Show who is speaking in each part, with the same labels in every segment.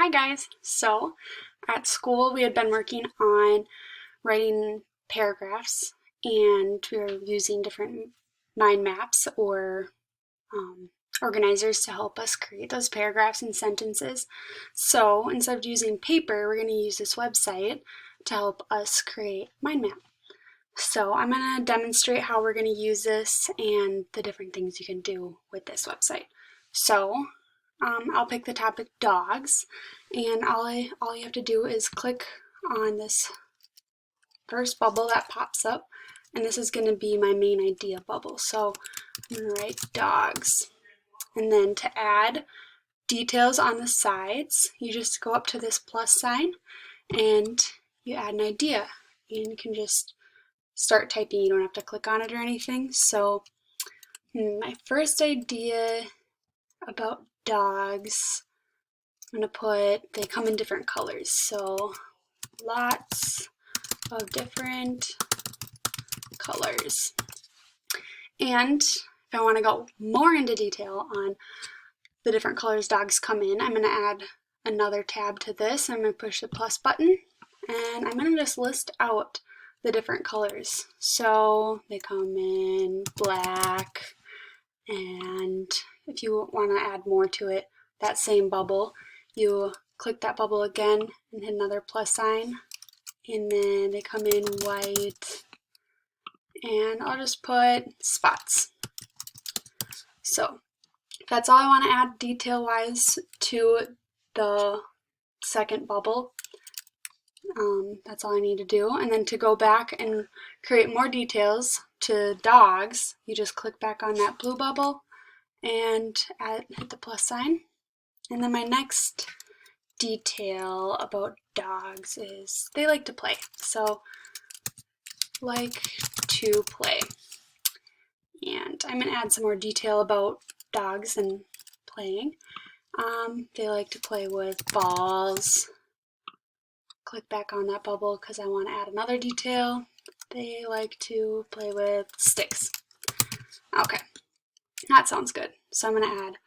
Speaker 1: Hi guys! So at school we had been working on writing paragraphs and we were using different mind maps or organizers to help us create those paragraphs and sentences. So instead of using paper, we're going to use this website to help us create mind map. So I'm going to demonstrate how we're going to use this and the different things you can do with this website. So I'll pick the topic dogs, and all you have to do is click on this first bubble that pops up, and this is going to be my main idea bubble. So I'm going to write dogs, and then to add details on the sides, you just go up to this plus sign and you add an idea, and you can just start typing. You don't have to click on it or anything. So my first idea about dogs, I'm going to put, they come in different colors, so lots of different colors. And if I want to go more into detail on the different colors dogs come in, I'm going to add another tab to this. I'm going to push the plus button, and I'm going to just list out the different colors. So they come in black, and if you want to add more to it, that same bubble, you click that bubble again and hit another plus sign, and then they come in white, and I'll just put spots. So that's all I want to add detail wise to the second bubble. That's all I need to do. And then to go back and create more details to dogs, you just click back on that blue bubble and hit the plus sign. And then my next detail about dogs is they like to play. So like to play. And I'm going to add some more detail about dogs and playing. They like to play with balls. Click back on that bubble because I want to add another detail. They like to play with sticks. Okay, that sounds good. So I'm going to add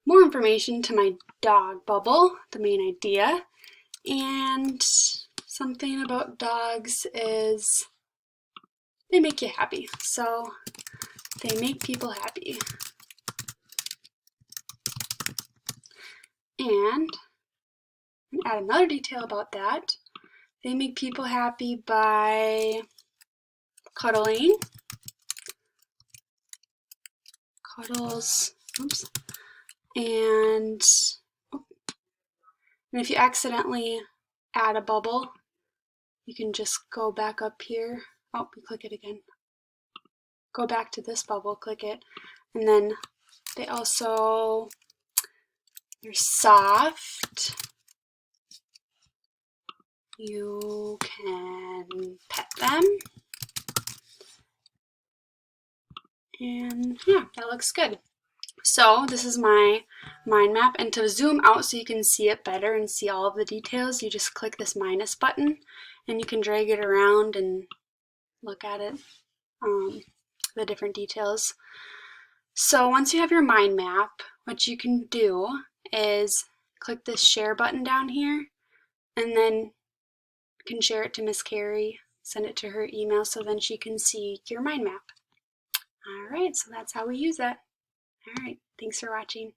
Speaker 1: more information to my dog bubble, the main idea. And something about dogs is they make you happy. So they make people happy. And add another detail about that. They make people happy by cuddling. Cuddles. Oops. And if you accidentally add a bubble, you can just go back up here. Oh, you click it again. Go back to this bubble, click it, and then they're soft. You can pet them. And yeah, that looks good. So this is my mind map, and to zoom out so you can see it better and see all of the details, you just click this minus button and you can drag it around and look at it, the different details. So once you have your mind map, what you can do is click this share button down here, and then you can share it to Miss Carrie, send it to her email so then she can see your mind map. Alright, so that's how we use that. Alright, thanks for watching.